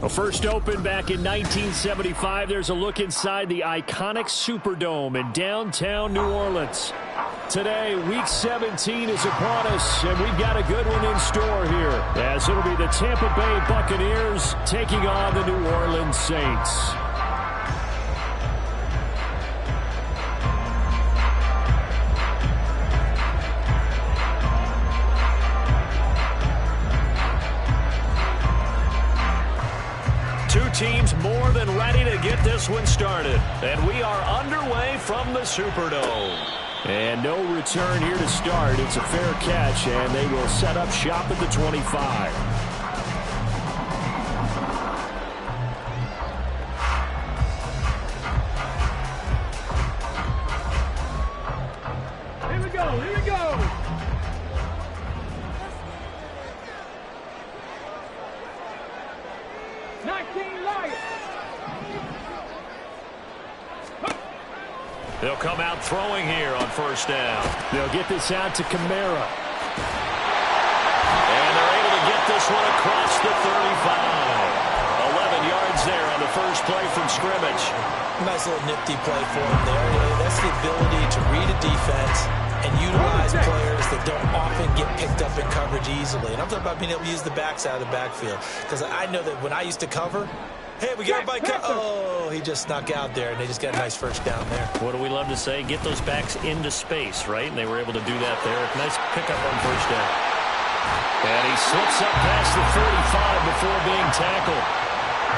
Well, first opened back in 1975, there's a look inside the iconic Superdome in downtown New Orleans. Today, Week 17 is upon us, and we've got a good one in store here, as it'll be the Tampa Bay Buccaneers taking on the New Orleans Saints. Two teams more than ready to get this one started. And we are underway from the Superdome. And no return here to start. It's a fair catch, and they will set up shop at the 25. Here we go, here we go. They'll come out throwing here on first down. They'll get this out to Kamara. And they're able to get this one across the 35. 11 yards there on the first play from scrimmage. Nice little nifty play for him there. That's the ability to read a defense and utilize players that don't often get picked up in coverage easily. And I'm talking about being able to use the backs out of the backfield. Because I know that when I used to cover, hey, we got everybody oh, he just snuck out there, and they just got a nice first down there. What do we love to say? Get those backs into space, right? And they were able to do that there. Nice pickup on first down. And he slips up past the 45 before being tackled.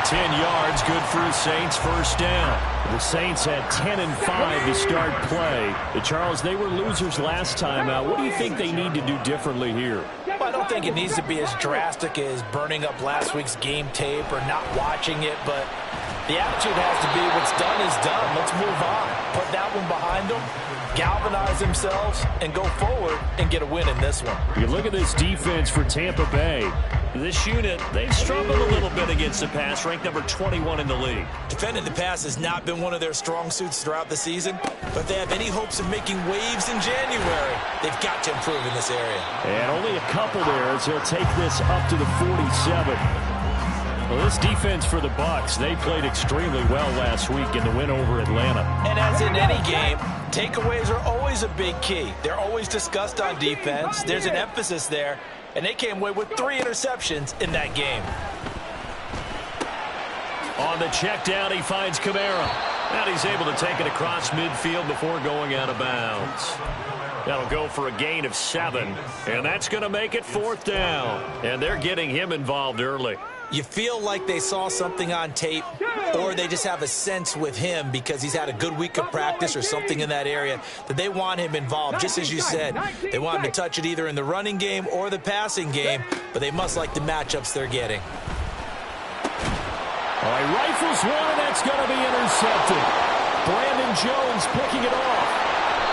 10 yards, good for the Saints, first down. The Saints had 10 and 5 to start play. Charles, they were losers last time out. What do you think they need to do differently here? Well, I don't think it needs to be as drastic as burning up last week's game tape or not watching it, but the attitude has to be what's done is done. Let's move on. Put that one behind them, galvanize themselves, and go forward and get a win in this one. You look at this defense for Tampa Bay. This unit, they've struggled a little bit against the pass, ranked number 21 in the league. Defending the pass has not been one of their strong suits throughout the season, but if they have any hopes of making waves in January, they've got to improve in this area. And only a couple there as he'll take this up to the 47. Well, this defense for the Bucs, they played extremely well last week in the win over Atlanta. And as in any game, takeaways are always a big key. They're always discussed on defense. There's an emphasis there. And they came away with 3 interceptions in that game. On the check down, he finds Kamara. And he's able to take it across midfield before going out of bounds. That'll go for a gain of 7. And that's going to make it 4th down. And they're getting him involved early. You feel like they saw something on tape, or they just have a sense with him because he's had a good week of practice or something in that area that they want him involved, just as you said. They want him to touch it either in the running game or the passing game, but they must like the matchups they're getting. All right, rifles one, that's going to be intercepted. Brandon Jones picking it off.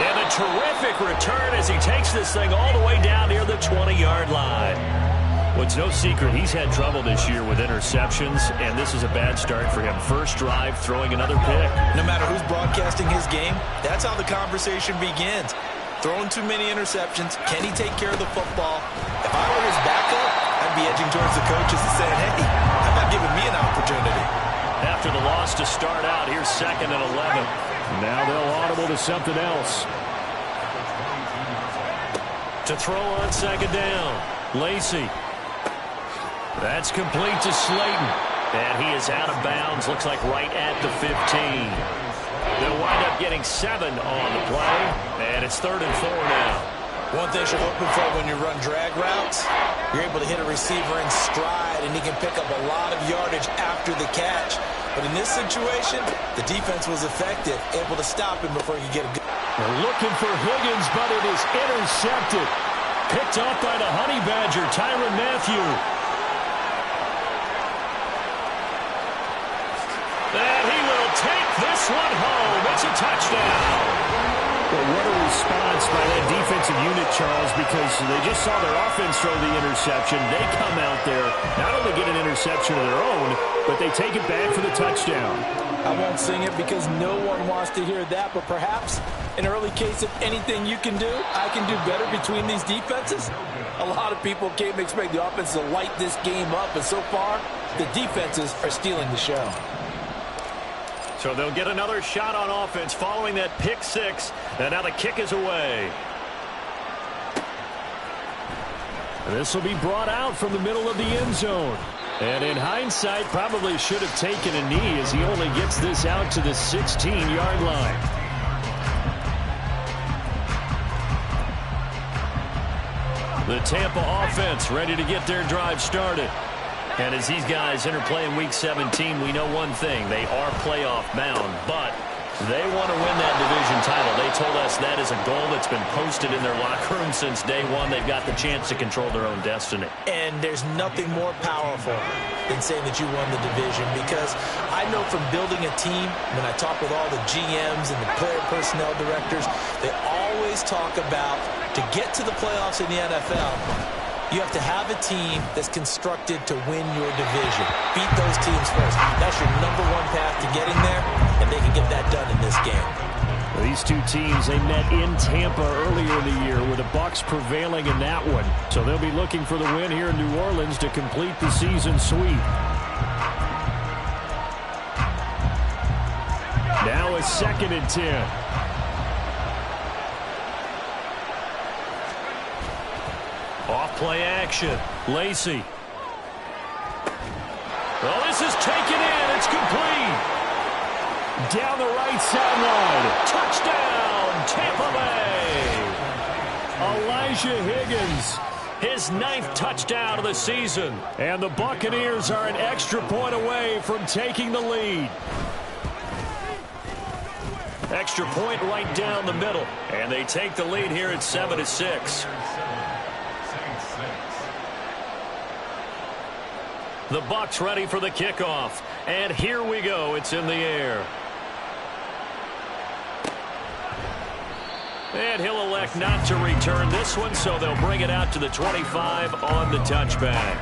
And a terrific return as he takes this thing all the way down near the 20-yard line. Well, it's no secret he's had trouble this year with interceptions, and this is a bad start for him. First drive, throwing another pick. No matter who's broadcasting his game, that's how the conversation begins. Throwing too many interceptions. Can he take care of the football? If I were his backup, I'd be edging towards the coaches and saying, hey, how about giving me an opportunity? After the loss to start out, here's 2nd and 11. Now they'll audible to something else. To throw on 2nd down, Lacy. That's complete to Slayton. And he is out of bounds, looks like right at the 15. They'll wind up getting 7 on the play, and it's 3rd and 4 now. One thing you're hoping for when you run drag routes, you're able to hit a receiver in stride, and he can pick up a lot of yardage after the catch. But in this situation, the defense was effective, able to stop him before he could get a good. They're looking for Higgins, but it is intercepted. Picked off by the Honey Badger, Tyrann Mathieu. And he will take this one home. It's a touchdown. Well, what a response by that defensive unit, Charles, because they just saw their offense throw the interception. They come out there, not only get an interception of their own, but they take it back for the touchdown. I won't sing it because no one wants to hear that, but perhaps an early case of anything you can do, I can do better between these defenses. A lot of people came to expect the offense to light this game up, and so far, the defenses are stealing the show. So they'll get another shot on offense following that pick 6. And now the kick is away. This will be brought out from the middle of the end zone. And in hindsight, probably should have taken a knee as he only gets this out to the 16-yard line. The Tampa offense ready to get their drive started. And as these guys enter play in Week 17, we know one thing. They are playoff bound, but they want to win that division title. They told us that is a goal that's been posted in their locker room since day one. They've got the chance to control their own destiny. And there's nothing more powerful than saying that you won the division, because I know from building a team, when I talk with all the GMs and the player personnel directors, they always talk about to get to the playoffs in the NFL, you have to have a team that's constructed to win your division. Beat those teams first. That's your #1 path to getting there, and they can get that done in this game. These two teams, they met in Tampa earlier in the year with the Bucs prevailing in that one. So they'll be looking for the win here in New Orleans to complete the season sweep. Now a 2nd and 10. Off play action. Lacy. Well, this is taken in. It's complete. Down the right sideline. Touchdown, Tampa Bay. Elijah Higgins. His 9th touchdown of the season. And the Buccaneers are an extra point away from taking the lead. Extra point right down the middle. And they take the lead here at 7-6. The Bucs ready for the kickoff. And here we go. It's in the air. And he'll elect not to return this one, so they'll bring it out to the 25 on the touchback.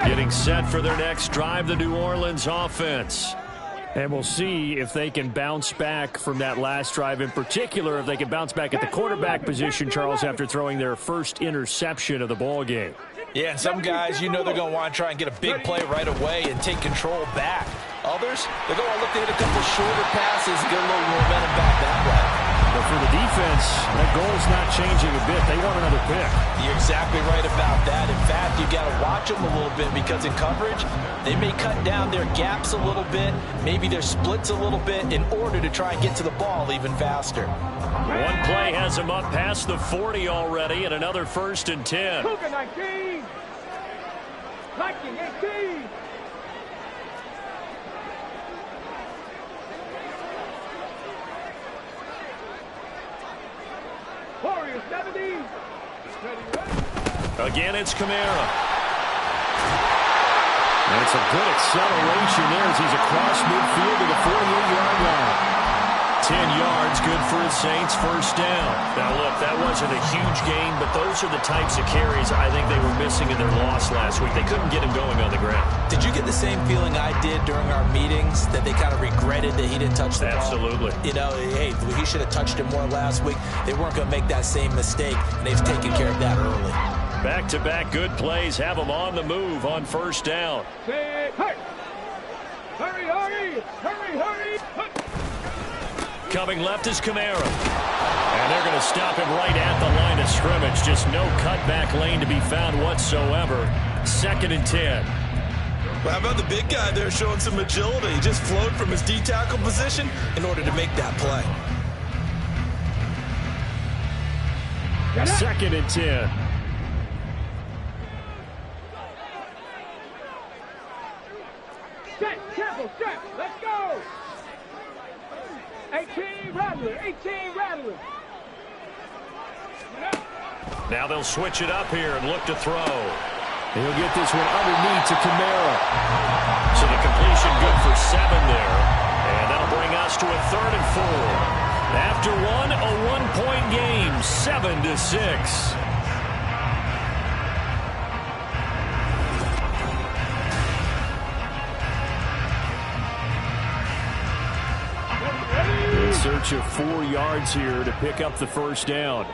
Getting set for their next drive, the New Orleans offense. And we'll see if they can bounce back from that last drive. In particular, if they can bounce back at the quarterback position, Charles, after throwing their first interception of the ball game. Yeah, and some guys, you know they're going to want to try and get a big play right away and take control back. Others, they're going to look to hit a couple shorter passes and get a little momentum back that way. But for the defense, that goal's not changing a bit. They want another pick. You're exactly right about that. In fact, you've got to watch them a little bit, because in coverage, they may cut down their gaps a little bit, maybe their splits a little bit, in order to try and get to the ball even faster. One play has him up past the 40 already, and another 1st and 10. 19, 18. Warriors 70. Again, it's Kamara. And it's a good acceleration there as he's across midfield to the 48-yard line. 10 yards, good for the Saints, first down. Now, look, that wasn't a huge gain, but those are the types of carries I think they were missing in their loss last week. They couldn't get him going on the ground. Did you get the same feeling I did during our meetings, that they kind of regretted that he didn't touch the ball? Absolutely. You know, hey, he should have touched it more last week. They weren't going to make that same mistake, and they've taken care of that early. Back-to-back good plays have them on the move on first down. Say, hey! Hurry, hurry! Hurry, hurry! Coming left is Kamara. And they're going to stop him right at the line of scrimmage. Just no cutback lane to be found whatsoever. 2nd and 10. Well, how about the big guy there showing some agility? He just flowed from his D-tackle position in order to make that play. 2nd and 10. Set, careful, set, let's go! 18 Rattler, 18 Rattler. Now they'll switch it up here and look to throw. He'll get this one underneath to Kamara. So the completion good for 7 there. And that'll bring us to a 3rd and 4. After one, a 1-point game, 7-6. In search of 4 yards here to pick up the first down.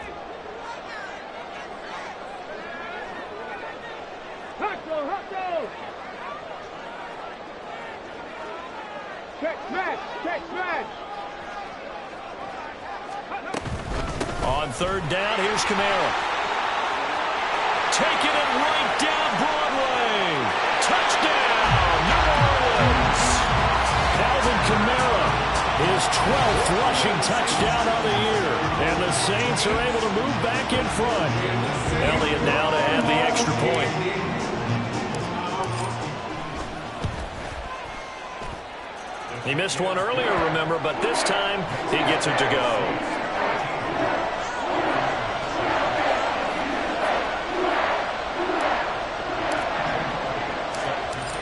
Check smash, check smash. On 3rd down, here's Kamara. Taking it right down Broadway. Touchdown, New Orleans. Alvin Kamara, his 12th rushing touchdown of the year. And the Saints are able to move back in front. Elliott now to add the extra point. He missed one earlier, remember, but this time he gets it to go.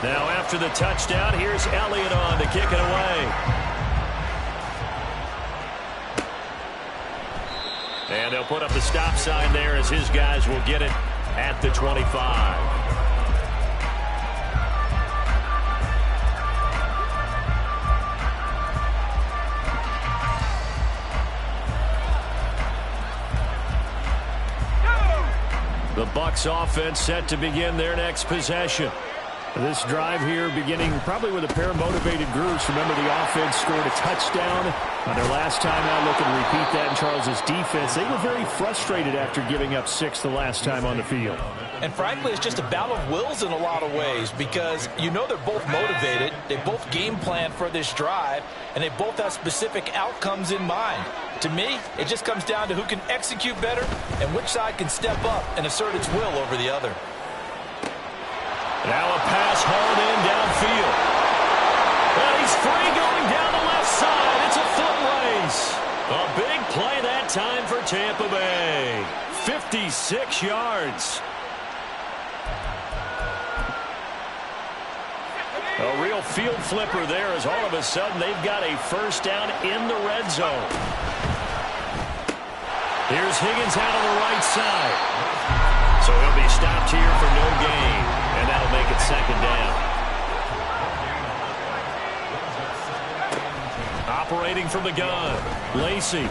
Now after the touchdown, here's Elliott on to kick it away. And they'll put up the stop sign there as his guys will get it at the 25. The Bucs offense set to begin their next possession. This drive here beginning probably with a pair of motivated groups. Remember, the offense scored a touchdown on their last time out. Looking to repeat that in Charles's defense. They were very frustrated after giving up 6 the last time on the field. And frankly, it's just a battle of wills in a lot of ways, because you know they're both motivated. They both game plan for this drive, and they both have specific outcomes in mind. To me, it just comes down to who can execute better and which side can step up and assert its will over the other. Now a pass hauled in downfield. And he's free going down the left side. It's a foot race. A big play that time for Tampa Bay. 56 yards. A real field flipper there, as all of a sudden they've got a first down in the red zone. Here's Higgins out on the right side. So he'll be stopped here for no gain, and that'll make it 2nd down. Operating from the gun, Lacy.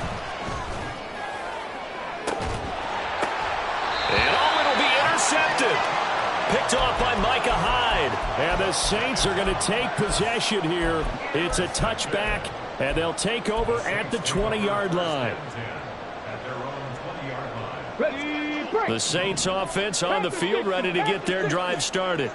And it'll be intercepted. Picked off by Micah Hyde. And the Saints are going to take possession here. It's a touchback, and they'll take over at the 20-yard line. Ready, break. The Saints offense on the field, ready to get their drive started.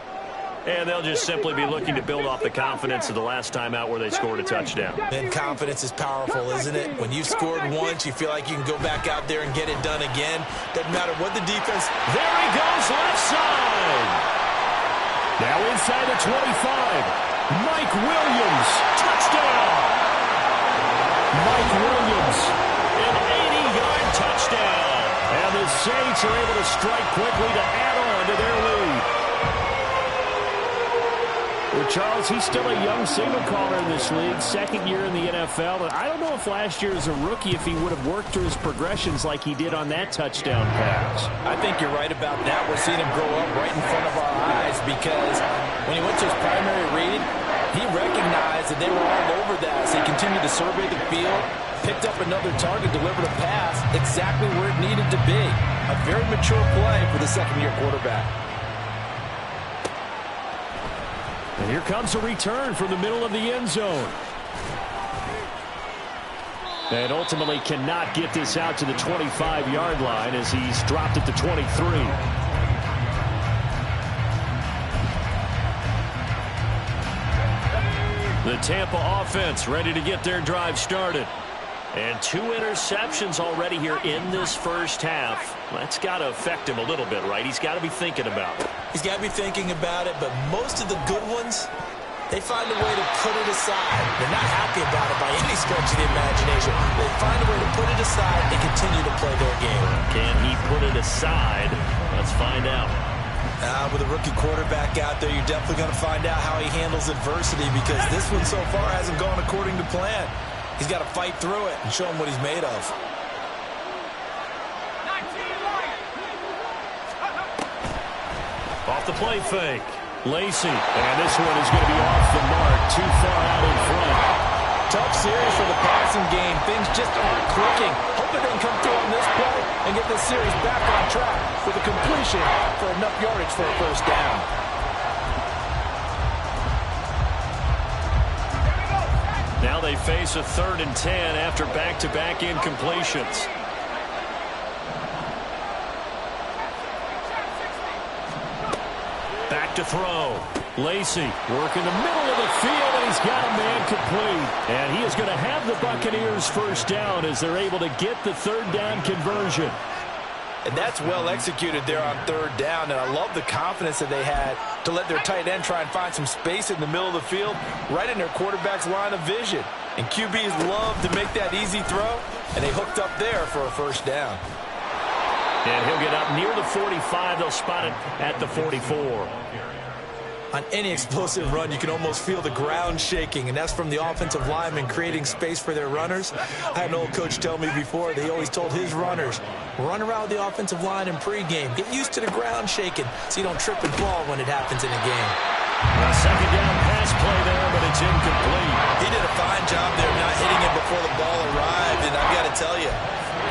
And they'll just simply be looking to build off the confidence of the last time out where they scored a touchdown. And confidence is powerful, isn't it? When you've scored once, you feel like you can go back out there and get it done again. Doesn't matter what the defense. There he goes, left side. Now inside the 25. Mike Williams. Touchdown. Mike Williams. An 80-yard touchdown. And the Saints are able to strike quickly to add on to their lead. The Charles, he's still a young signal caller in this league, second year in the NFL. And I don't know if last year as a rookie, if he would have worked through his progressions like he did on that touchdown pass. I think you're right about that. We're seeing him grow up right in front of our eyes because when he went to his primary read, he recognized that they were all over that. So he continued to survey the field, picked up another target, delivered a pass exactly where it needed to be. A very mature play for the second-year quarterback. And here comes a return from the middle of the end zone. And ultimately cannot get this out to the 25-yard line as he's dropped it to 23. The Tampa offense ready to get their drive started. And 2 interceptions already here in this first half. That's got to affect him a little bit, right? He's got to be thinking about it. He's got to be thinking about it, but most of the good ones, they find a way to put it aside. They're not happy about it by any stretch of the imagination. They find a way to put it aside and continue to play their game. Can he put it aside? Let's find out. With a rookie quarterback out there, you're definitely going to find out how he handles adversity because this one so far hasn't gone according to plan. He's got to fight through it and show him what he's made of. Off the play fake. Lacy. And this one is going to be off the mark. Too far out in front. Tough series for the passing game. Things just aren't clicking. Hope they can come through on this play and get this series back on track with a completion for enough yardage for a first down. Now they face a 3rd and 10 after back-to-back incompletions. Back to throw. Lacy working the middle of the field, and he's got a man complete. And he is going to have the Buccaneers first down as they're able to get the 3rd down conversion. And that's well executed there on 3rd down. And I love the confidence that they had to let their tight end try and find some space in the middle of the field, right in their quarterback's line of vision. And QBs love to make that easy throw, and they hooked up there for a first down. And he'll get up near the 45. They'll spot it at the 44. On any explosive run, you can almost feel the ground shaking, and that's from the offensive linemen creating space for their runners. I had an old coach tell me before, they always told his runners, run around the offensive line in pregame. Get used to the ground shaking so you don't trip and fall when it happens in a game. A 2nd down pass play there, but it's incomplete. He did a fine job there not hitting it before the ball arrived, and I've got to tell you,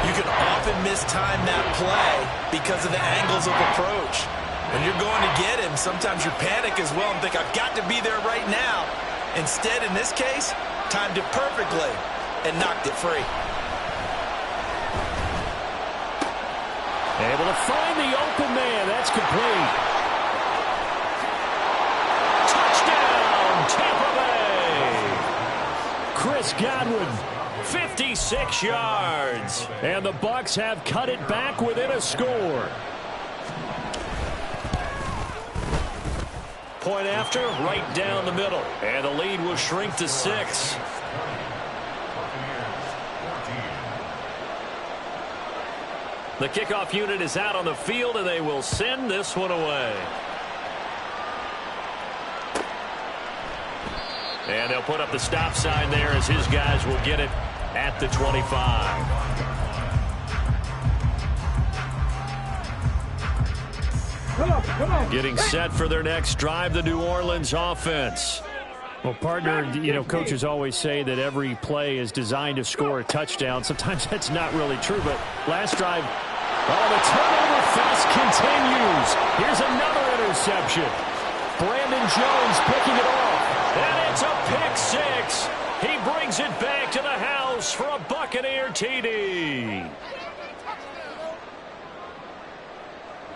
you can often mistime that play because of the angles of approach. When you're going to get him, sometimes you panic as well and think, I've got to be there right now. Instead, in this case, timed it perfectly and knocked it free. Able to find the open man. That's complete. Touchdown, Tampa Bay. Chris Godwin, 56 yards. And the Bucs have cut it back within a score. Point after, right down the middle. And the lead will shrink to 6. The kickoff unit is out on the field, and they will send this one away. And they'll put up the stop sign there as his guys will get it at the 25. Come on. Getting set for their next drive, the New Orleans offense. Well, partner, coaches always say that every play is designed to score a touchdown. Sometimes that's not really true, but last drive, the turnover fest continues. Here's another interception. Brandon Jones picking it off, and it's a pick 6. He brings it back to the house for a Buccaneer TD.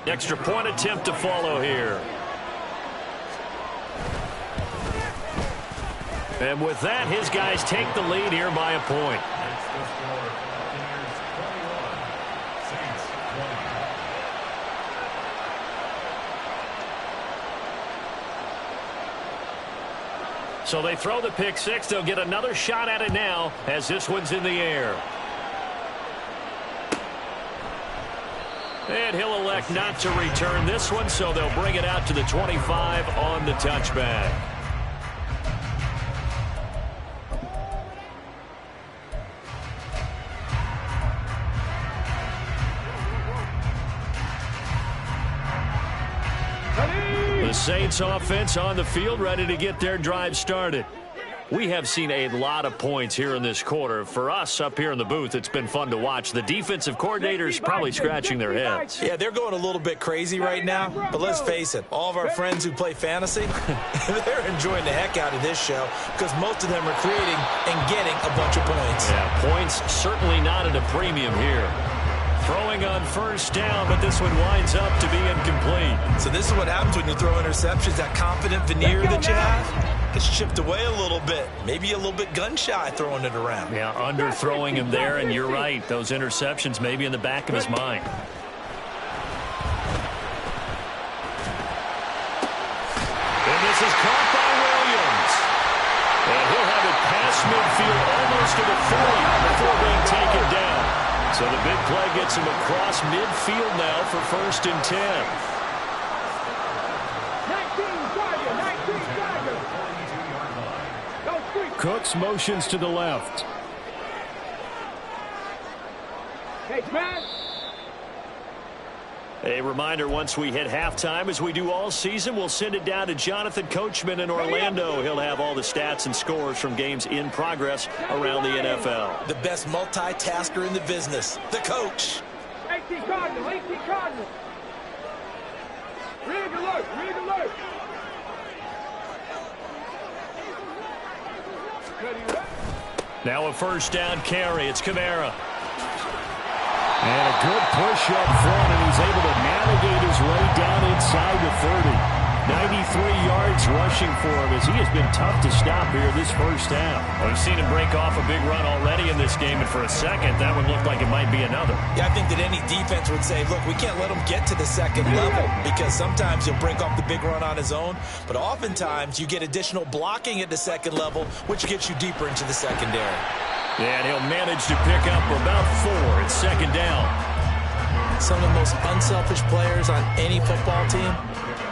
Extra point attempt to follow here. And with that, his guys take the lead here by a point. So they throw the pick 6. They'll get another shot at it now as this one's in the air. And he'll elect not to return this one, so they'll bring it out to the 25 on the touchback. The Saints offense on the field, ready to get their drive started. We have seen a lot of points here in this quarter. For us up here in the booth, it's been fun to watch. The defensive coordinators probably scratching their heads. Yeah, they're going a little bit crazy right now. But let's face it, all of our friends who play fantasy, they're enjoying the heck out of this show because most of them are creating and getting a bunch of points. Yeah, points certainly not at a premium here. Throwing on first down, but this one winds up to be incomplete. So this is what happens when you throw interceptions. That confident veneer that you have gets chipped away a little bit. Maybe a little bit gun-shy throwing it around. Yeah, underthrowing him there, and you're right. Those interceptions may be in the back of his mind. And this is caught by Williams. And he'll have it past midfield almost to the 40 before being taken down. So the big play gets him across midfield now for 1st and 10. 19 Cooks motions to the left. Hey, man. A reminder, once we hit halftime, as we do all season, we'll send it down to Jonathan Coachman in Orlando. He'll have all the stats and scores from games in progress around the NFL. The best multitasker in the business, the coach. 18 Cardinal, 18 Cardinal. Rig alert, rig alert. Now a first down carry. It's Kamara. And a good push up front, and he's able to navigate his way down inside the 30. 93 yards rushing for him as he has been tough to stop here this first half. Well, we've seen him break off a big run already in this game, and for a second, that one looked like it might be another. Yeah, I think that any defense would say, look, we can't let him get to the second level because sometimes he'll break off the big run on his own, but oftentimes you get additional blocking at the second level, which gets you deeper into the secondary. And he'll manage to pick up about 4 at second down. Some of the most unselfish players on any football team,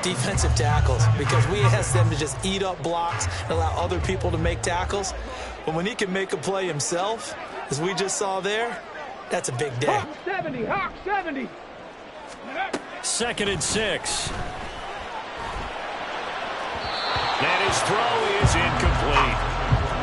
defensive tackles, because we ask them to just eat up blocks and allow other people to make tackles. But when he can make a play himself, as we just saw there, that's a big day. Hawk 70, Hawk 70. 2nd and 6. And his throw is incomplete.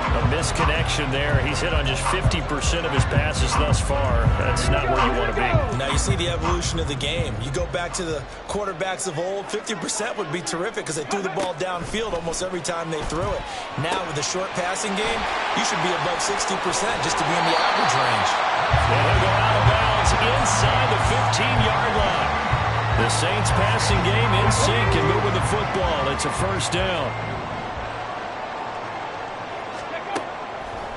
A misconnection there. He's hit on just 50% of his passes thus far. That's not where you want to be. Now you see the evolution of the game. You go back to the quarterbacks of old, 50% would be terrific because they threw the ball downfield almost every time they threw it. Now with the short passing game, you should be above 60% just to be in the average range. And he'll go out of bounds inside the 15-yard line. The Saints passing game in sync and moving the football. It's a first down.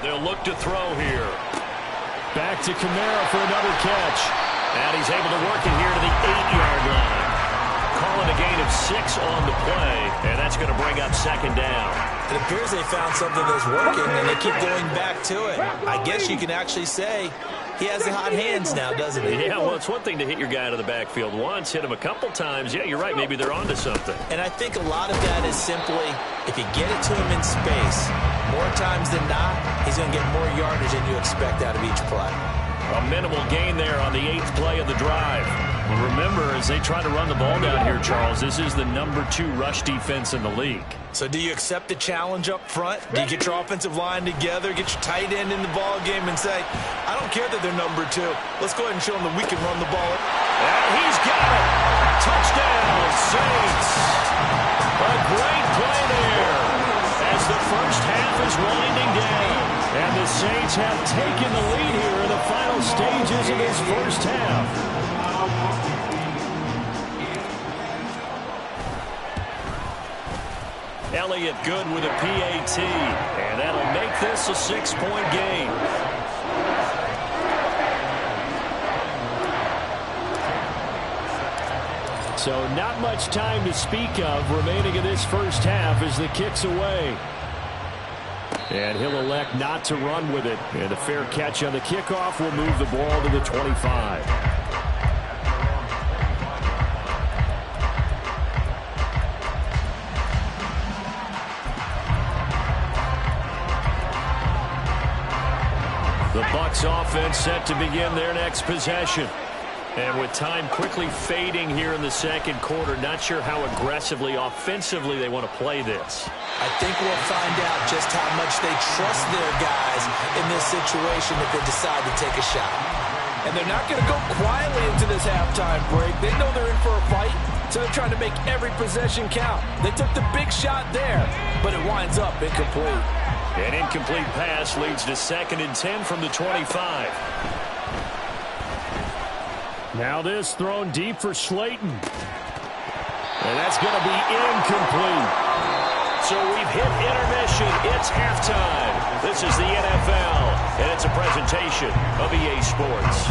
They'll look to throw here. Back to Kamara for another catch. And he's able to work it here to the 8-yard line. Calling a gain of 6 on the play, and that's going to bring up second down. It appears they found something that's working, and they keep going back to it. I guess you can actually say he has the hot hands now, doesn't he? Yeah, well, it's one thing to hit your guy out of the backfield once, hit him a couple times. Yeah, you're right. Maybe they're onto something. And I think a lot of that is simply if you get it to him in space, more times than not, he's going to get more yardage than you expect out of each play. A minimal gain there on the 8th play of the drive. Well, remember, as they try to run the ball down here, Charles, this is the number 2 rush defense in the league. So do you accept the challenge up front? Do you get your offensive line together, get your tight end in the ball game and say, I don't care that they're number 2. Let's go ahead and show them that we can run the ball. And he's got it. Touchdown, Saints. A great play there as the first half is winding down. And the Saints have taken the lead here in the final stages of this first half. Elliott good with a PAT, and that'll make this a 6-point game. So not much time to speak of remaining in this first half as the kick's away. And he'll elect not to run with it. And a fair catch on the kickoff will move the ball to the 25. The Bucs offense set to begin their next possession. And with time quickly fading here in the second quarter, not sure how aggressively, offensively they want to play this. I think we'll find out just how much they trust their guys in this situation if they decide to take a shot. And they're not going to go quietly into this halftime break. They know they're in for a fight, so they're trying to make every possession count. They took the big shot there, but it winds up incomplete. An incomplete pass leads to 2nd and 10 from the 25. Now this thrown deep for Slayton. And that's going to be incomplete. So we've hit intermission. It's halftime. This is the NFL, and it's a presentation of EA Sports.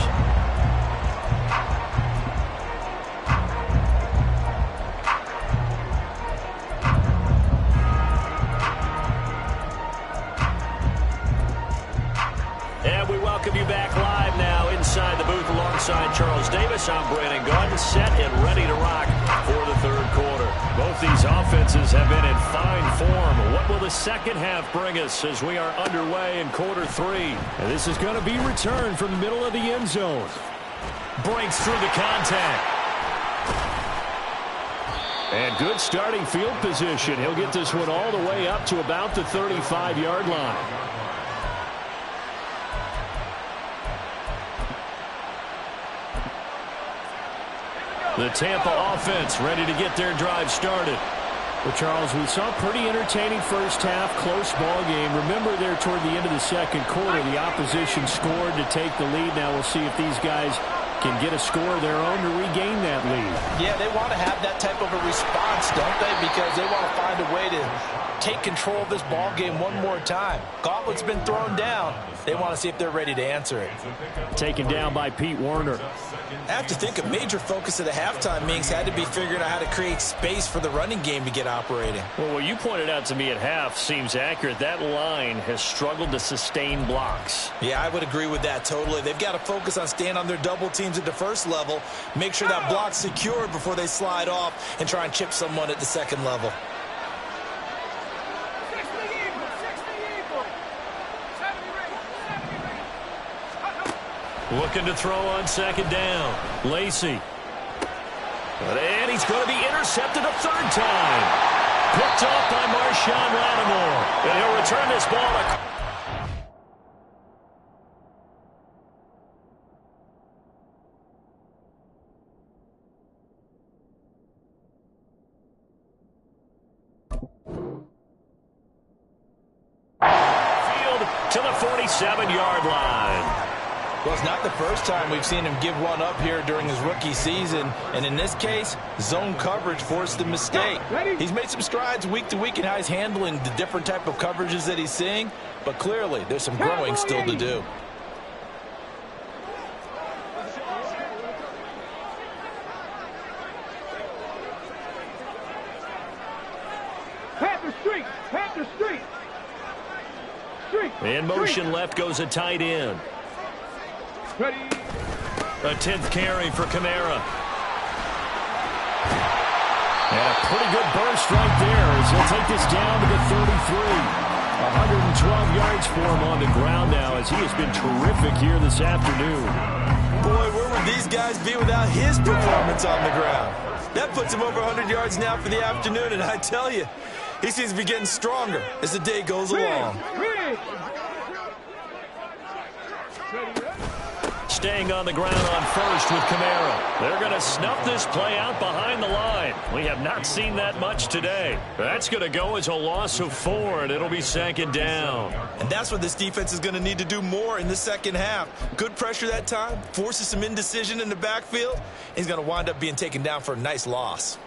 And we welcome you back live now inside the booth alongside Charles Davis. I'm Brandon Gaudin, set and ready to rock for the third quarter. Both these offenses have been in fine form. What will the second half bring us as we are underway in quarter 3? And this is going to be returned from the middle of the end zone. Breaks through the contact. And good starting field position. He'll get this one all the way up to about the 35-yard line. The Tampa offense ready to get their drive started. Well, Charles, we saw a pretty entertaining first half, close ball game. Remember there toward the end of the second quarter, the opposition scored to take the lead. Now we'll see if these guys can get a score of their own to regain that lead. Yeah, they want to have that type of a response, don't they? Because they want to find a way to take control of this ball game one more time. Gauntlet's been thrown down. They want to see if they're ready to answer it. Taken down by Pete Werner. I have to think a major focus of the halftime meetings had to be figuring out how to create space for the running game to get operating. Well, what you pointed out to me at half seems accurate. That line has struggled to sustain blocks. Yeah, I would agree with that totally. They've got to focus on staying on their double teams at the first level, make sure that block's secured before they slide off and try and chip someone at the second level. Looking to throw on second down. Lacy. And he's going to be intercepted a third time. Picked off by Marshawn Lattimore. And he'll return this ball to... Field to the 47-yard line. Well, it's not the first time we've seen him give one up here during his rookie season. And in this case, zone coverage forced the mistake. He's made some strides week to week in how he's handling the different type of coverages that he's seeing. But clearly, there's some growing still to do. Panther Street! Panther Street! In motion left goes a tight end. Ready. A 10th carry for Kamara. And a pretty good burst right there as he'll take this down to the 33. 112 yards for him on the ground now as he has been terrific here this afternoon. Boy, where would these guys be without his performance on the ground? That puts him over 100 yards now for the afternoon, and I tell you, he seems to be getting stronger as the day goes along. Staying on the ground on first with Kamara. They're going to snuff this play out behind the line. We have not seen that much today. That's going to go as a loss of 4, and it'll be second down. And that's what this defense is going to need to do more in the second half. Good pressure that time, forces some indecision in the backfield. He's going to wind up being taken down for a nice loss.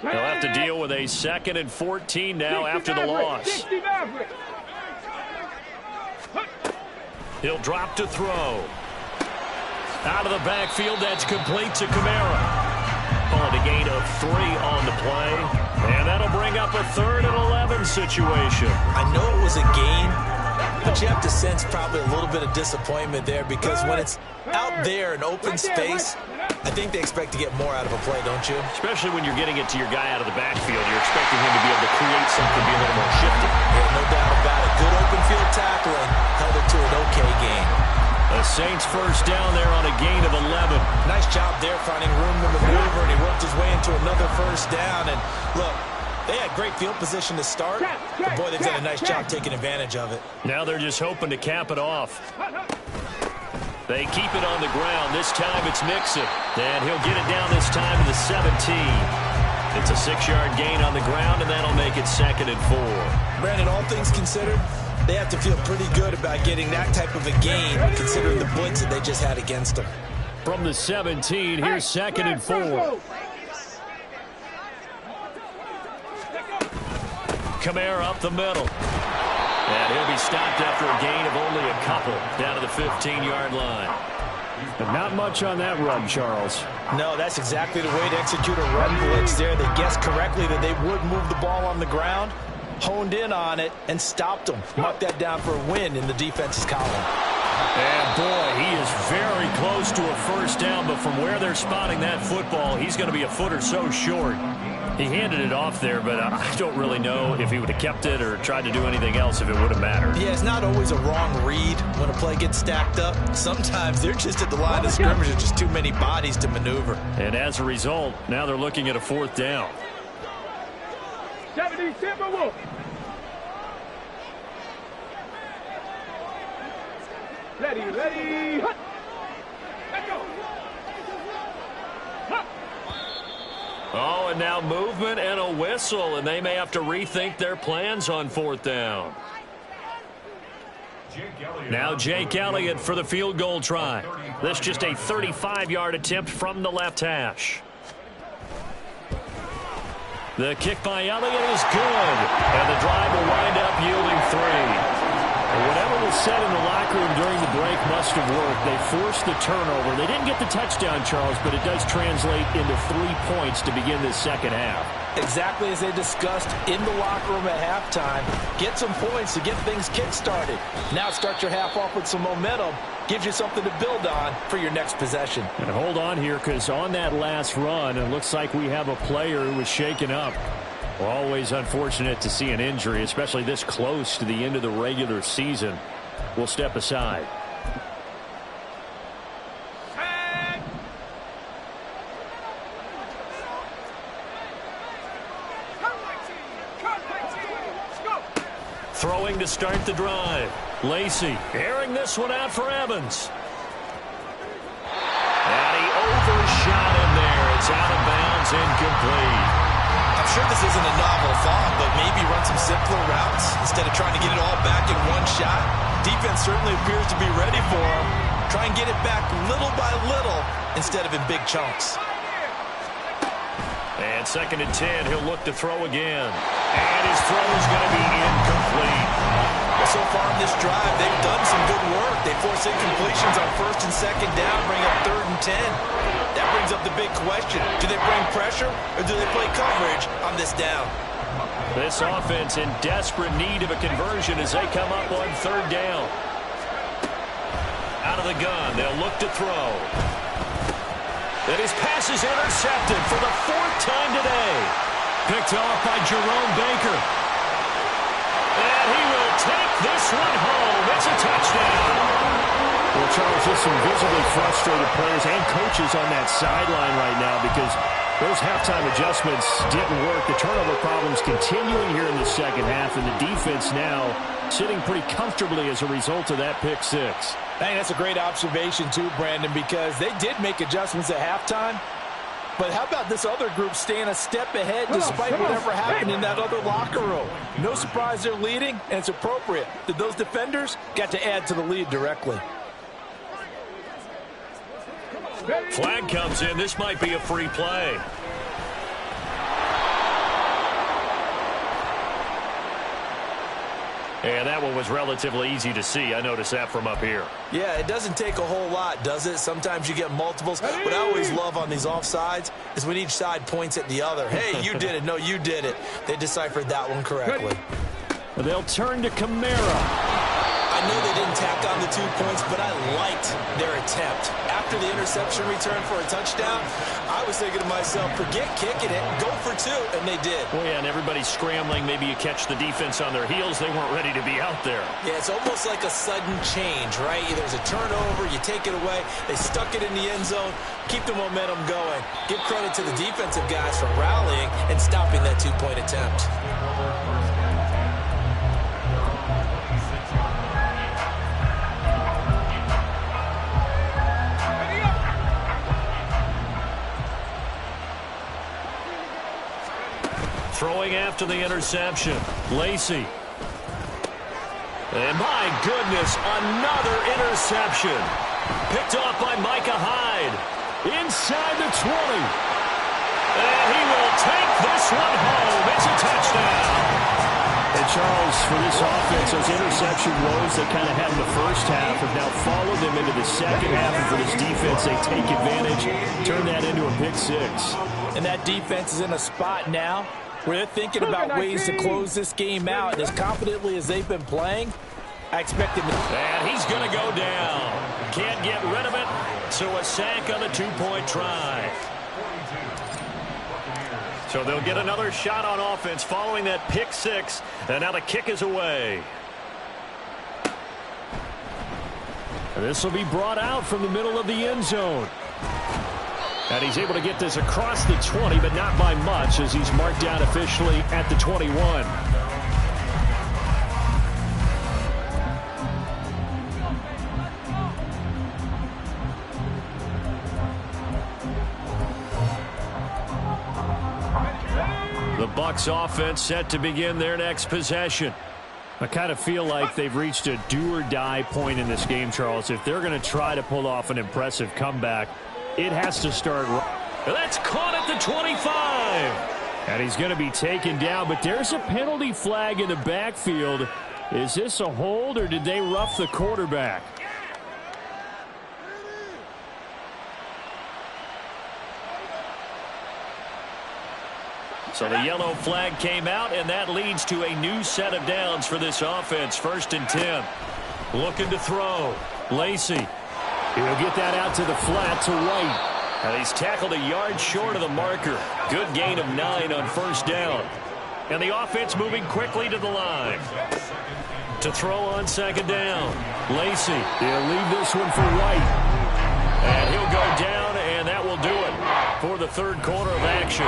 They'll have to deal with a 2nd and 14 now after the loss. He'll drop to throw. Out of the backfield, that's complete to Kamara. Calling a gain of 3 on the play. And that'll bring up a 3rd and 11 situation. I know it was a gain, but you have to sense probably a little bit of disappointment there because when it's out there in open space, I think they expect to get more out of a play, don't you? Especially when you're getting it to your guy out of the backfield. You're expecting him to be able to create something, be a little more shifty. Yeah, no doubt about it. Good Saints first down there on a gain of 11. Nice job there finding room to maneuver, and he worked his way into another first down. And look, they had great field position to start, but boy, they've done a nice job taking advantage of it. Now they're just hoping to cap it off. They keep it on the ground. This time it's Mixon, and he'll get it down this time to the 17. It's a 6-yard gain on the ground, and that'll make it 2nd and 4. Brandon, all things considered, they have to feel pretty good about getting that type of a gain, considering the blitz that they just had against them. From the 17, here's 2nd and 4. Kamara up the middle. And he'll be stopped after a gain of only a couple down to the 15-yard line. But not much on that run, Charles. No, that's exactly the way to execute a run blitz there. They guessed correctly that they would move the ball on the ground, honed in on it, and stopped them. Mark that down for a win in the defense's column. And boy, he is very close to a first down, but from where they're spotting that football, he's going to be a foot or so short. He handed it off there, but I don't really know if he would have kept it or tried to do anything else if it would have mattered. Yeah, it's not always a wrong read when a play gets stacked up. Sometimes they're just at the line of scrimmage. There's just too many bodies to maneuver. And as a result, now they're looking at a 4th down. 70 Timberwolves. Ready. Hut. Let's go. Hut. Oh, and now movement and a whistle, and they may have to rethink their plans on 4th down. Now Jake Elliott for the field goal try. This just a 35-yard attempt from the left hash. The kick by Elliott is good, and the drive will wind up yielding 3. Whatever was said in the locker room during the break must have worked. They forced the turnover. They didn't get the touchdown, Charles, but it does translate into 3 points to begin this second half. Exactly as they discussed in the locker room at halftime. Get some points to get things kick-started. Now start your half off with some momentum. Gives you something to build on for your next possession. And hold on here, because on that last run, it looks like we have a player who was shaken up. Well, always unfortunate to see an injury, especially this close to the end of the regular season. We'll step aside. Throwing to start the drive. Lacey airing this one out for Evans. And he overshot him there. It's out of bounds, incomplete. I'm sure this isn't a novel thought, but maybe run some simpler routes instead of trying to get it all back in one shot. Defense certainly appears to be ready for him. Try and get it back little by little instead of in big chunks. And 2nd and 10, he'll look to throw again. And his throw is going to be incomplete. Well, so far in this drive, they've done some good work. They force incompletions on 1st and 2nd down, bring up 3rd and 10. That brings up the big question. Do they bring pressure or do they play coverage on this down? This offense in desperate need of a conversion as they come up on 3rd down. Out of the gun, they'll look to throw. And his pass is intercepted for the 4th time today. Picked off by Jerome Baker. And he will take this one home. It's a touchdown. Well, Charles, there's some visibly frustrated players and coaches on that sideline right now because those halftime adjustments didn't work. The turnover problems continuing here in the second half, and the defense now sitting pretty comfortably as a result of that pick 6. I think that's a great observation too, Brandon, because they did make adjustments at halftime. But how about this other group staying a step ahead despite whatever happened in that other locker room? No surprise they're leading, and it's appropriate that those defenders got to add to the lead directly. Flag comes in. This might be a free play. And that one was relatively easy to see. I noticed that from up here. Yeah, it doesn't take a whole lot, does it? Sometimes you get multiples. What I always love on these offsides is when each side points at the other. Hey, you did it. No, you did it. They deciphered that one correctly. They'll turn to Kamara. I know they didn't tack on the 2 points, but I liked their attempt. After the interception return for a touchdown, I was thinking to myself, forget kicking it, go for 2, and they did. Well, yeah, and everybody's scrambling. Maybe you catch the defense on their heels. They weren't ready to be out there. Yeah, it's almost like a sudden change, right? There's a turnover, you take it away, they stuck it in the end zone, keep the momentum going. Give credit to the defensive guys for rallying and stopping that 2-point attempt. Throwing after the interception, Lacy. And my goodness, another interception. Picked off by Micah Hyde. Inside the 20. And he will take this one home. It's a touchdown. And Charles, for this offense, those interception woes they kind of had in the first half have now followed them into the second half. And for this defense, they take advantage, turn that into a pick 6. And that defense is in a spot now where they're thinking about ways to close this game out. And as confidently as they've been playing, I expect him to... And he's going to go down. Can't get rid of it. So a sack on the 2-point try. So they'll get another shot on offense following that pick 6. And now the kick is away. And this will be brought out from the middle of the end zone. And he's able to get this across the 20, but not by much, as he's marked down officially at the 21. The Bucs offense set to begin their next possession. I kind of feel like they've reached a do-or-die point in this game, Charles. If they're going to try to pull off an impressive comeback, it has to start. That's caught at the 25. And he's going to be taken down, but there's a penalty flag in the backfield. Is this a hold, or did they rough the quarterback? So the yellow flag came out, and that leads to a new set of downs for this offense. 1st and 10. Looking to throw. Lacy. He'll get that out to the flat to White. And he's tackled a yard short of the marker. Good gain of 9 on 1st down. And the offense moving quickly to the line. To throw on 2nd down. Lacy. He'll leave this one for White. And he'll go down, and that will do it for the 3rd quarter of action.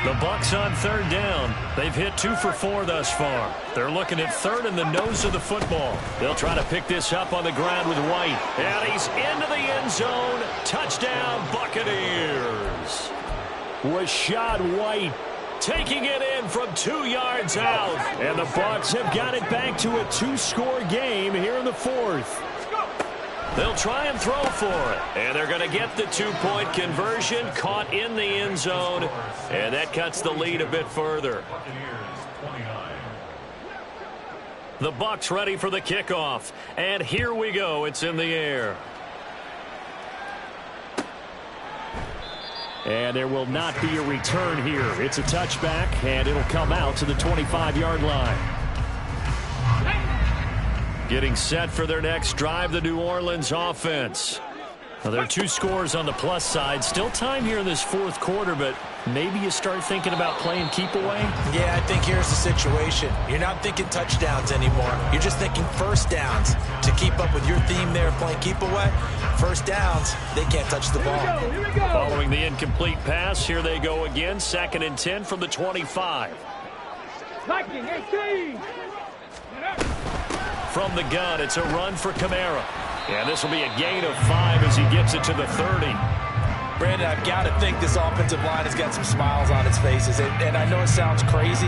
The Bucs on 3rd down. They've hit 2 for 4 thus far. They're looking at 3rd in the nose of the football. They'll try to pick this up on the ground with White. And he's into the end zone. Touchdown, Buccaneers. Rachaad White taking it in from 2 yards out. And the Bucs have got it back to a 2-score game here in the 4th. They'll try and throw for it. And they're going to get the 2-point conversion. Caught in the end zone. And that cuts the lead a bit further. The Bucs ready for the kickoff. And here we go. It's in the air. And there will not be a return here. It's a touchback, and it'll come out to the 25-yard line. Getting set for their next drive, the New Orleans offense. Now, there are 2 scores on the plus side. Still time here in this 4th quarter, but maybe you start thinking about playing keep away? Yeah, I think here's the situation. You're not thinking touchdowns anymore. You're just thinking 1st downs. To keep up with your theme there, playing keep away, 1st downs, they can't touch the ball. Here we go. Following the incomplete pass, here they go again. 2nd and 10 from the 25. Viking 18. From the gun, it's a run for Kamara. And this will be a gain of 5 as he gets it to the 30. Brandon, I've got to think this offensive line has got some smiles on its faces. And I know it sounds crazy,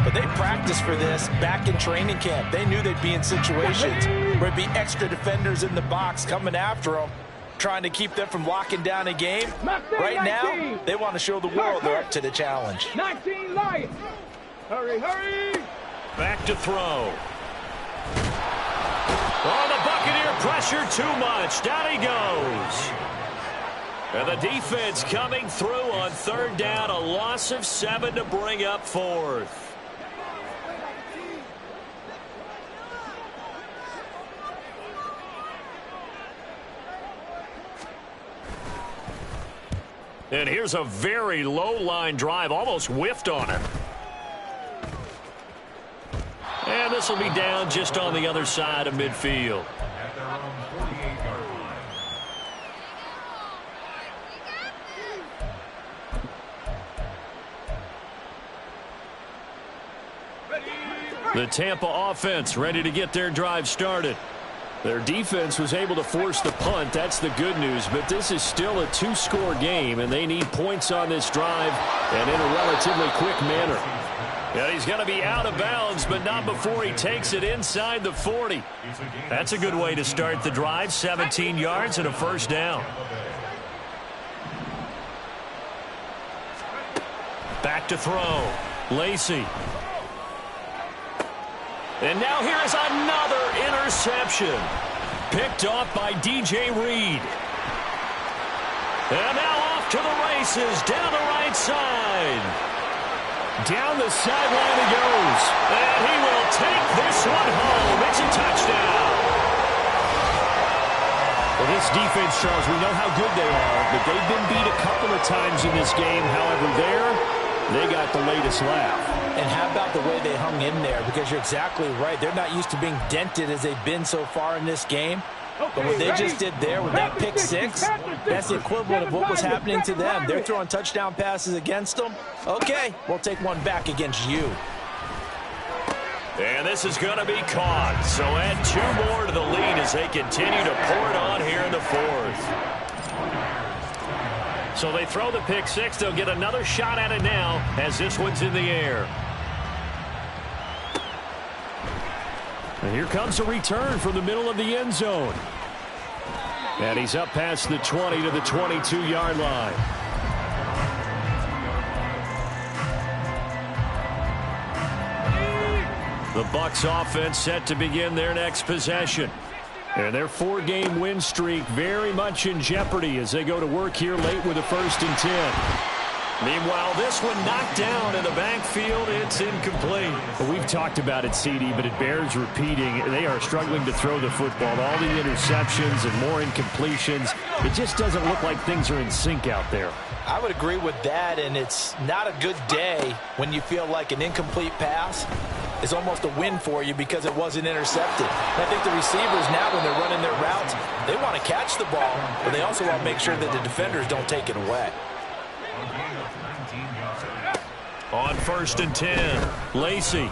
but they practiced for this back in training camp. They knew they'd be in situations where it'd be extra defenders in the box coming after them, trying to keep them from locking down a game. Right now, they want to show the world they're up to the challenge. 19 Lions. Hurry, hurry. Back to throw. Oh, the Buccaneer pressure too much. Down he goes. And the defense coming through on third down, a loss of 7 to bring up fourth. And here's a very low-line drive, almost whiffed on it. And this will be down just on the other side of midfield. The Tampa offense ready to get their drive started. Their defense was able to force the punt. That's the good news. But this is still a 2-score game, and they need points on this drive and in a relatively quick manner. And he's going to be out of bounds, but not before he takes it inside the 40. That's a good way to start the drive. 17 yards and a first down. Back to throw. Lacy. And now here is another interception. Picked off by DJ Reed. And now off to the races down the right side. Down the sideline he goes. And he will take this one home. It's a touchdown. Well, this defense, Charles, we know how good they are, but they've been beat a couple of times in this game. However, they got the latest laugh. And how about the way they hung in there? Because you're exactly right. They're not used to being dented as they've been so far in this game. But what they just did there with that pick six, that's the equivalent of what was happening to them. They're throwing touchdown passes against them. Okay, we'll take one back against you. And this is going to be caught. So add 2 more to the lead as they continue to pour it on here in the fourth. So they throw the pick six. They'll get another shot at it now as this one's in the air. And here comes a return from the middle of the end zone. And he's up past the 20 to the 22-yard line. The Bucs offense set to begin their next possession. And their 4-game win streak very much in jeopardy as they go to work here late with a 1st and 10. Meanwhile, this one knocked down in the backfield. It's incomplete. Well, we've talked about it, CD, but it bears repeating. They are struggling to throw the football. All the interceptions and more incompletions. It just doesn't look like things are in sync out there. I would agree with that, and it's not a good day when you feel like an incomplete pass is almost a win for you because it wasn't intercepted. And I think the receivers now, when they're running their routes, they want to catch the ball, but they also want to make sure that the defenders don't take it away. On 1st and 10, Lacy.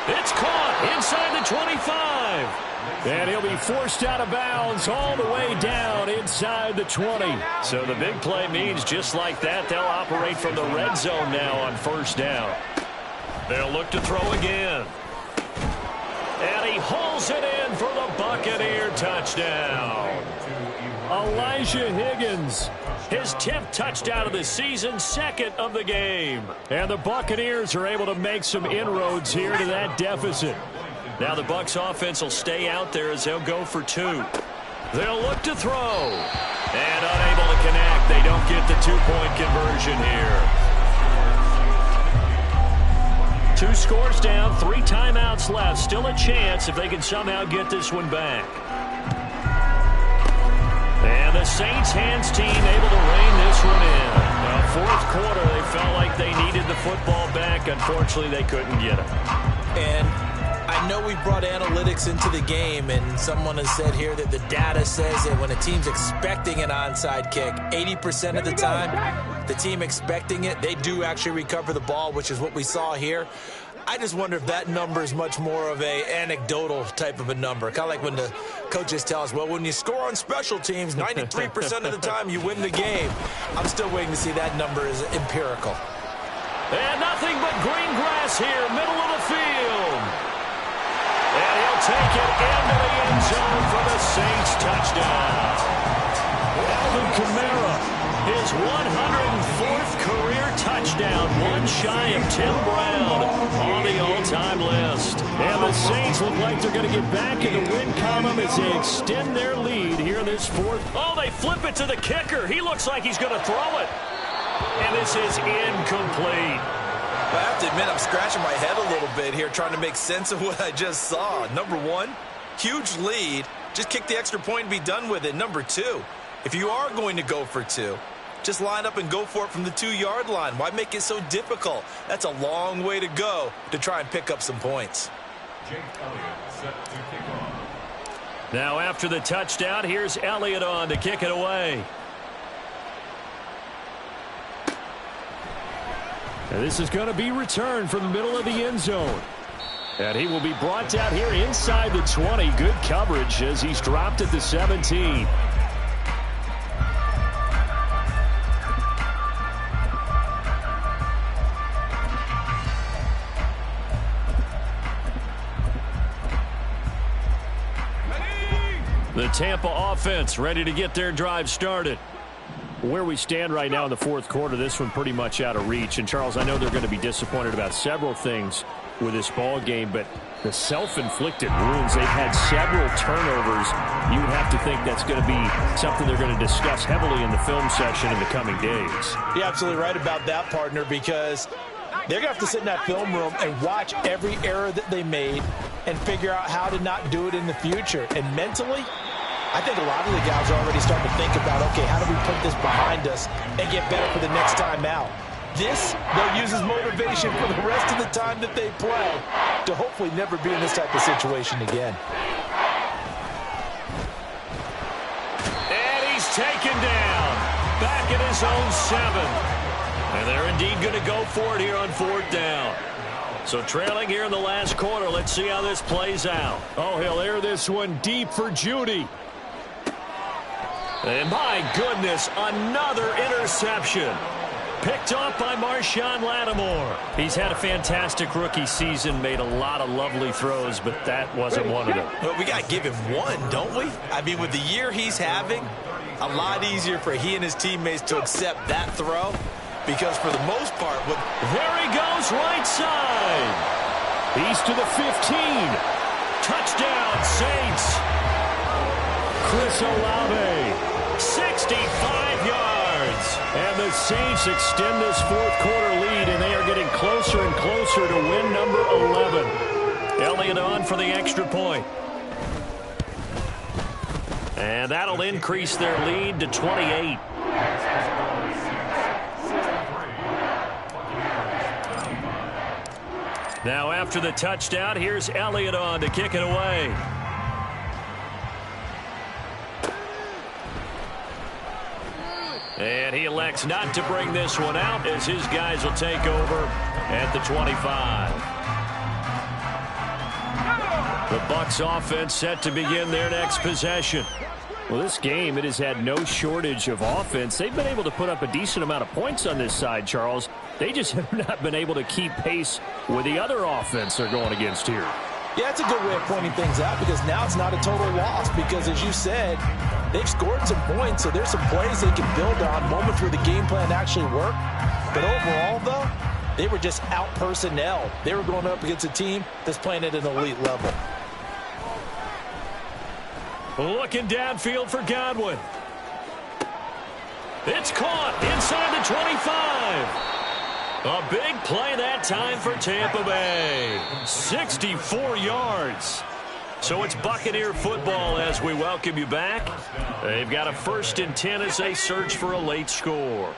It's caught inside the 25. And he'll be forced out of bounds all the way down inside the 20. So the big play means just like that, they'll operate from the red zone now on 1st down. They'll look to throw again. And he hauls it in for the Buccaneer touchdown. Elijah Higgins, his 10th touchdown of the season, 2nd of the game. And the Buccaneers are able to make some inroads here to that deficit. Now the Bucs offense will stay out there as they'll go for 2. They'll look to throw. And unable to connect. They don't get the 2-point conversion here. 2 scores down, 3 timeouts left. Still a chance if they can somehow get this one back. And the Saints hands team able to rein this one in. Now, 4th quarter, they felt like they needed the football back. Unfortunately, they couldn't get it. And I know we brought analytics into the game, and someone has said here that the data says that when a team's expecting an onside kick, 80% of the time, the team expecting it, they do actually recover the ball, which is what we saw here. I just wonder if that number is much more of a anecdotal type of a number. Kind of like when the coaches tell us, well, when you score on special teams, 93% of the time you win the game. I'm still waiting to see that number is empirical. And nothing but green grass here, middle of the field. And he'll take it into the end zone for the Saints touchdown. Alvin Kamara, his 104th career touchdown, one shy of Tim Brown on the all-time list. And the the Saints look like they're going to get back in the win column as they extend their lead here in this fourth. Oh, they flip it to the kicker. He looks like he's going to throw it. And this is incomplete. I have to admit, I'm scratching my head a little bit here trying to make sense of what I just saw. Number one, huge lead. Just kick the extra point and be done with it. Number two, if you are going to go for two, just line up and go for it from the 2-yard line. Why make it so difficult? That's a long way to go to try and pick up some points. Jake Elliott set to kick off. Now after the touchdown, here's Elliott on to kick it away. And this is going to be returned from the middle of the end zone. And he will be brought down here inside the 20. Good coverage as he's dropped at the 17. The Tampa offense ready to get their drive started. Where we stand right now in the fourth quarter, this one pretty much out of reach. And, Charles, I know they're going to be disappointed about several things with this ball game, but the self-inflicted wounds, they've had several turnovers. You would have to think that's going to be something they're going to discuss heavily in the film session in the coming days. You're absolutely right about that, partner, because they're going to have to sit in that film room and watch every error that they made and figure out how to not do it in the future. And mentally, I think a lot of the guys are already starting to think about, okay, how do we put this behind us and get better for the next time out? This, they'll use as motivation for the rest of the time that they play to hopefully never be in this type of situation again. And he's taken down. Back at his own 7. And they're indeed going to go for it here on 4th down. So trailing here in the last quarter, let's see how this plays out. Oh, he'll air this one deep for Judy. And my goodness, another interception. Picked off by Marshawn Lattimore. He's had a fantastic rookie season, made a lot of lovely throws, but that wasn't one of them. Well, we got to give him one, don't we? I mean, with the year he's having, a lot easier for he and his teammates to accept that throw, because for the most part, there he goes, right side. He's to the 15. Touchdown, Saints. Chris Olave. 65 yards. And the Saints extend this fourth quarter lead, and they are getting closer and closer to win number 11. Elliott on for the extra point. And that'll increase their lead to 28. Now after the touchdown, here's Elliott on to kick it away. And he elects not to bring this one out as his guys will take over at the 25. The Bucs offense set to begin their next possession. Well, this game, it has had no shortage of offense. They've been able to put up a decent amount of points on this side, Charles. They just have not been able to keep pace with the other offense they're going against here. Yeah, that's a good way of pointing things out, because now it's not a total loss, because as you said, they've scored some points, so there's some plays they can build on, moments where the game plan actually worked. But overall, though, they were just out personnel. They were going up against a team that's playing at an elite level. Looking downfield for Godwin. It's caught inside the 25. A big play that time for Tampa Bay. 64 yards. So it's Buccaneer football as we welcome you back. They've got a 1st and 10 as they search for a late score.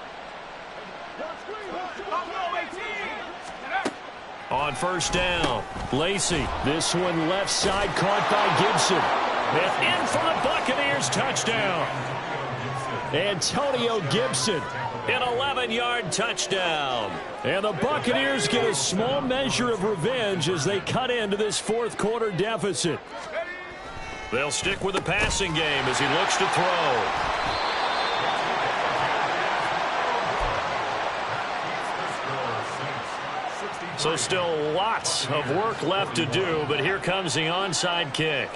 On 1st down, Lacy. This one left side caught by Gibson. And in for the Buccaneers touchdown. Antonio Gibson. An 11-yard touchdown. And the Buccaneers get a small measure of revenge as they cut into this fourth quarter deficit. They'll stick with the passing game as he looks to throw. So still lots of work left to do, but here comes the onside kick.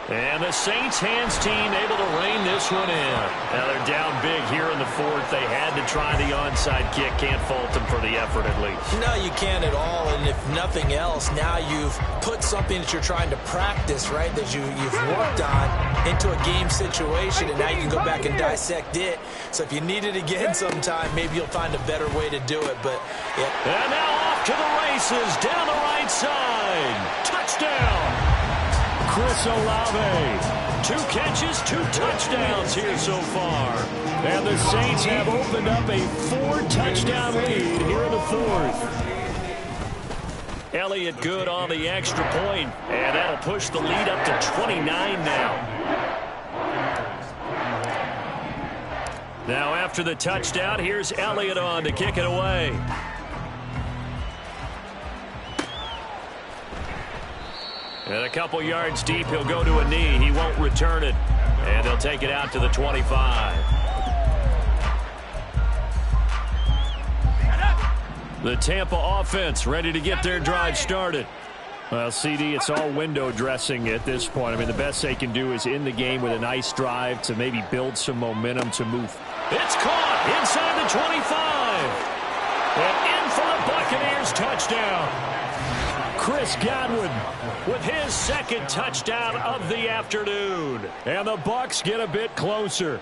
And the Saints hands team able to rein this one in. Now they're down big here in the fourth. They had to try the onside kick. Can't fault them for the effort at least. No, you can't at all. And if nothing else, now you've put something that you're trying to practice, right, that you've worked on into a game situation, and now you can go back and dissect it. So if you need it again sometime, maybe you'll find a better way to do it. But yeah. And now off to the races down the right side. Touchdown. Chris Olave. 2 catches, 2 touchdowns here so far. And the Saints have opened up a 4-touchdown lead here in the fourth. Elliott good on the extra point, and that'll push the lead up to 29 now. Now after the touchdown, here's Elliott on to kick it away. And a couple yards deep, he'll go to a knee. He won't return it. And they'll take it out to the 25. The Tampa offense ready to get their drive started. Well, CD, it's all window dressing at this point. I mean, the best they can do is in the game with a nice drive to maybe build some momentum to move. It's caught inside the 25. And in for the Buccaneers touchdown. Chris Godwin with his second touchdown of the afternoon. And the Bucs get a bit closer.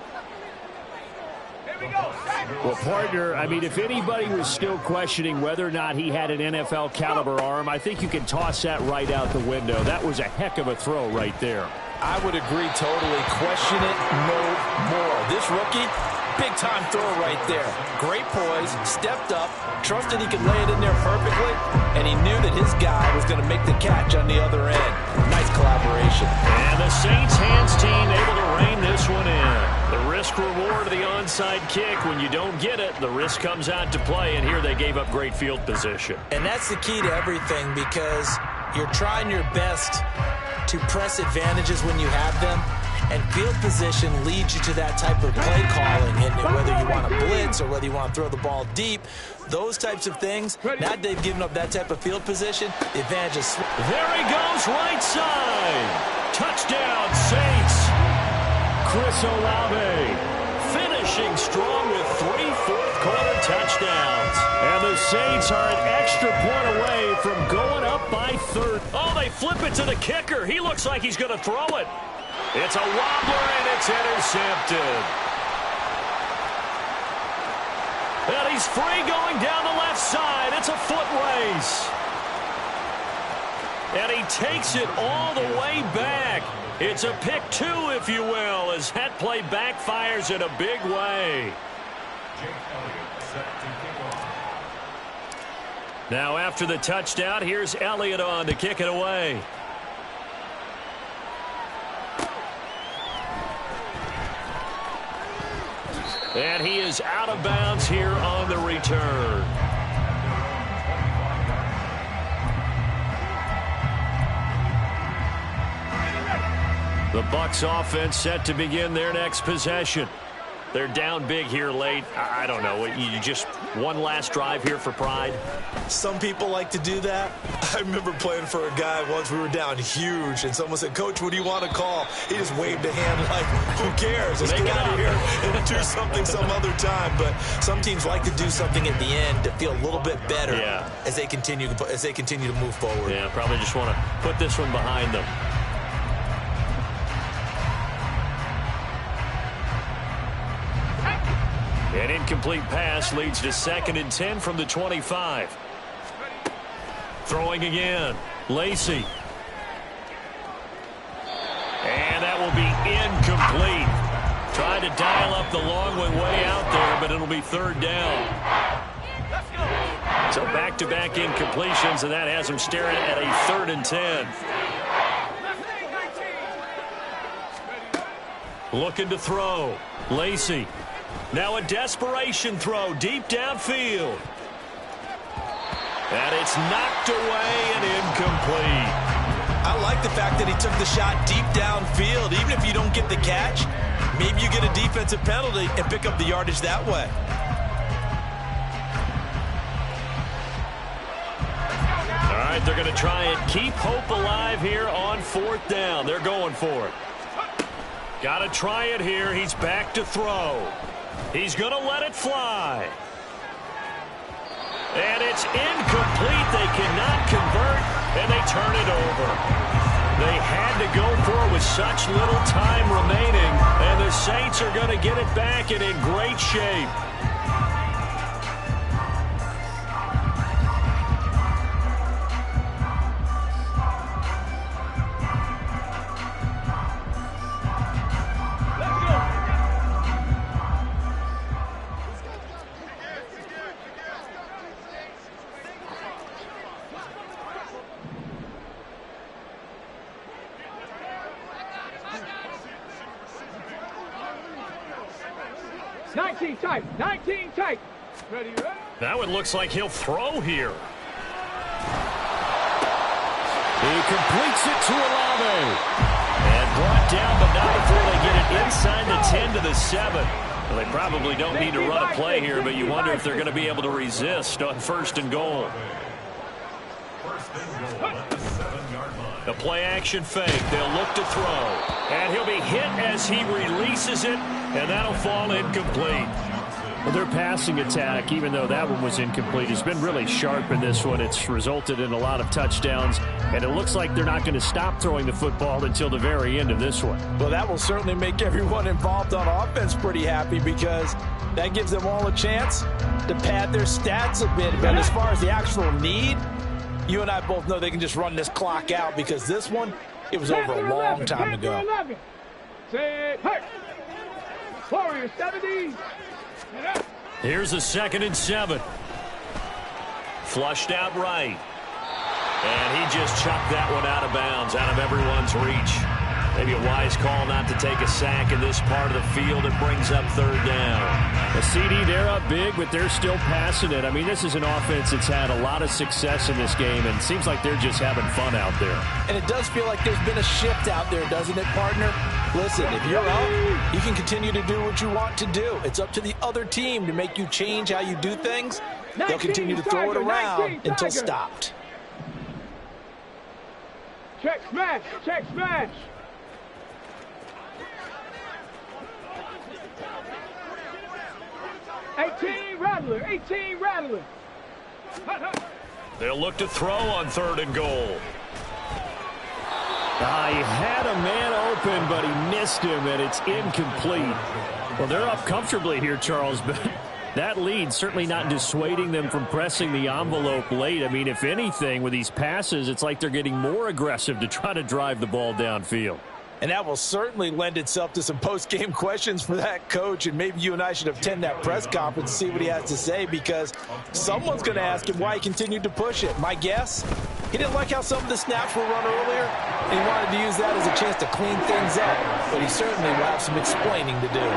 Well, partner, I mean, if anybody was still questioning whether or not he had an NFL caliber arm, I think you can toss that right out the window. That was a heck of a throw right there. I would agree totally. Question it no more. This rookie, big-time throw right there. Great poise, stepped up, trusted he could lay it in there perfectly, and he knew that his guy was going to make the catch on the other end. Nice collaboration. And the Saints hands team able to rein this one in. The risk-reward of the onside kick. When you don't get it, the risk comes out to play, and here they gave up great field position. And that's the key to everything, because you're trying your best to press advantages when you have them. And field position leads you to that type of play calling. And whether you want to blitz or whether you want to throw the ball deep, those types of things, now that they've given up that type of field position, the advantage is... There he goes, right side. Touchdown, Saints. Chris Olave finishing strong with 3 fourth-quarter touchdowns. And the Saints are an extra point away from going up by 30. Oh, they flip it to the kicker. He looks like he's going to throw it. It's a wobbler, and it's intercepted. And he's free going down the left side. It's a foot race. And he takes it all the way back. It's a pick 2, if you will, as that play backfires in a big way. Now after the touchdown, here's Elliott on to kick it away. And he is out of bounds here on the return. The Bucs offense set to begin their next possession. They're down big here late. I don't know. You just one last drive here for pride? Some people like to do that. I remember playing for a guy once. We were down huge, and someone said, "Coach, what do you want to call?" He just waved a hand like, who cares? Let's get out of here and do something some other time. But some teams like to do something at the end to feel a little bit better as they continue to move forward. Yeah, probably just want to put this one behind them. An incomplete pass leads to 2nd and 10 from the 25. Throwing again. Lacy. And that will be incomplete. Trying to dial up the long one way out there, but it'll be 3rd down. So back-to-back incompletions, and that has him staring at a 3rd and 10. Looking to throw. Lacy. Now a desperation throw deep downfield. And it's knocked away and incomplete. I like the fact that he took the shot deep downfield. Even if you don't get the catch, maybe you get a defensive penalty and pick up the yardage that way. All right, they're going to try and keep hope alive here on 4th down. They're going for it. Got to try it here. He's back to throw. He's going to let it fly. And it's incomplete. They cannot convert, and they turn it over. They had to go for it with such little time remaining, and the Saints are going to get it back and in great shape. Tight. 19 tight. Ready, ready? That one looks like he'll throw here. He completes it to Olave. And brought down, but not before they get it inside the 10 to the 7. Well, they probably don't need to run a play here, but you wonder if they're going to be able to resist on 1st and goal. The play action fake. They'll look to throw. And he'll be hit as he releases it, and that'll fall incomplete. Well, their passing attack, even though that one was incomplete, has been really sharp in this one. It's resulted in a lot of touchdowns, and it looks like they're not going to stop throwing the football until the very end of this one. Well, that will certainly make everyone involved on offense pretty happy because that gives them all a chance to pad their stats a bit. But as far as the actual need, you and I both know they can just run this clock out because this one, it was over a long time ago. Say, hey! Warrior 70. Here's a 2nd and 7. Flushed out right. And he just chucked that one out of bounds, out of everyone's reach. Maybe a wise call not to take a sack in this part of the field. It brings up 3rd down. The CD, they're up big, but they're still passing it. I mean, this is an offense that's had a lot of success in this game, and it seems like they're just having fun out there. And it does feel like there's been a shift out there, doesn't it, partner? Listen, if you're up, you can continue to do what you want to do. It's up to the other team to make you change how you do things. They'll continue to throw it around until stopped. Check smash, check smash. 18 rattler. They'll look to throw on 3rd and goal. He had a man open, but he missed him, and it's incomplete. Well, they're up comfortably here, Charles, but that lead certainly not dissuading them from pressing the envelope late. I mean, if anything, with these passes, it's like they're getting more aggressive to try to drive the ball downfield. And that will certainly lend itself to some post-game questions for that coach. And maybe you and I should attend that press conference and see what he has to say, because someone's going to ask him why he continued to push it. My guess, he didn't like how some of the snaps were run earlier, and he wanted to use that as a chance to clean things up. But he certainly will have some explaining to do.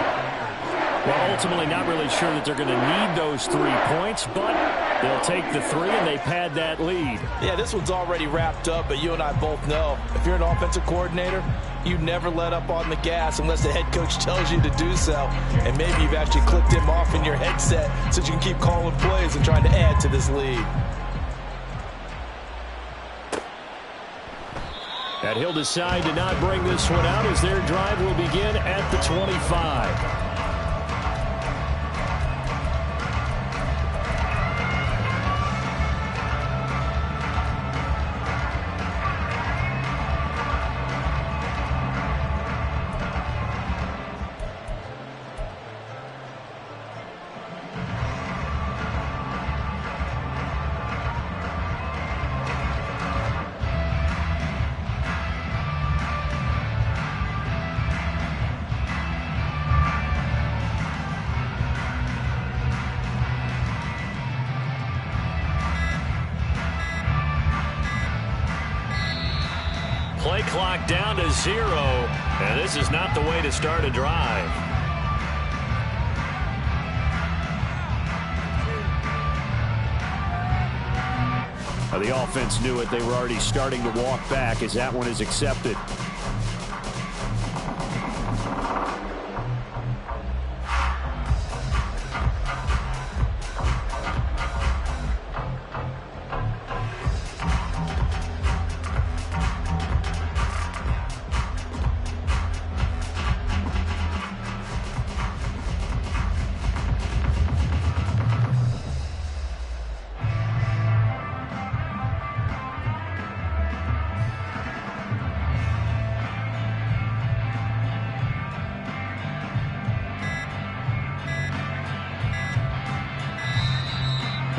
Well, ultimately not really sure that they're going to need those 3 points, but they'll take the 3 and they pad that lead. Yeah, this one's already wrapped up, but you and I both know if you're an offensive coordinator, you never let up on the gas unless the head coach tells you to do so. And maybe you've actually clicked him off in your headset so you can keep calling plays and trying to add to this lead. And he'll decide to not bring this one out as their drive will begin at the 25. Play clock down to 0, and this is not the way to start a drive. Now, the offense knew it. They were already starting to walk back as that one is accepted.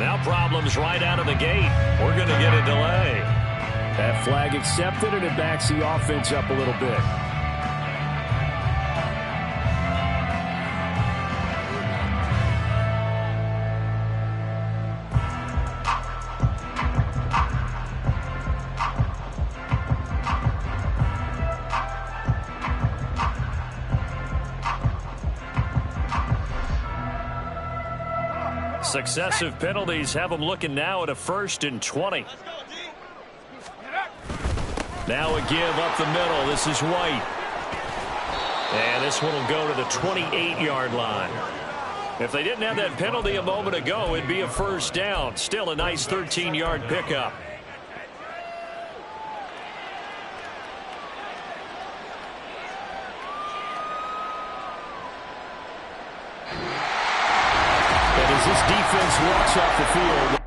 Now problems right out of the gate. We're going to get a delay. That flag accepted, and it backs the offense up a little bit. Successive penalties have them looking now at a 1st and 20. Now a give up the middle. This is White. And this one will go to the 28-yard line. If they didn't have that penalty a moment ago, it'd be a 1st down. Still a nice 13-yard pickup. And as this defense walks off the field,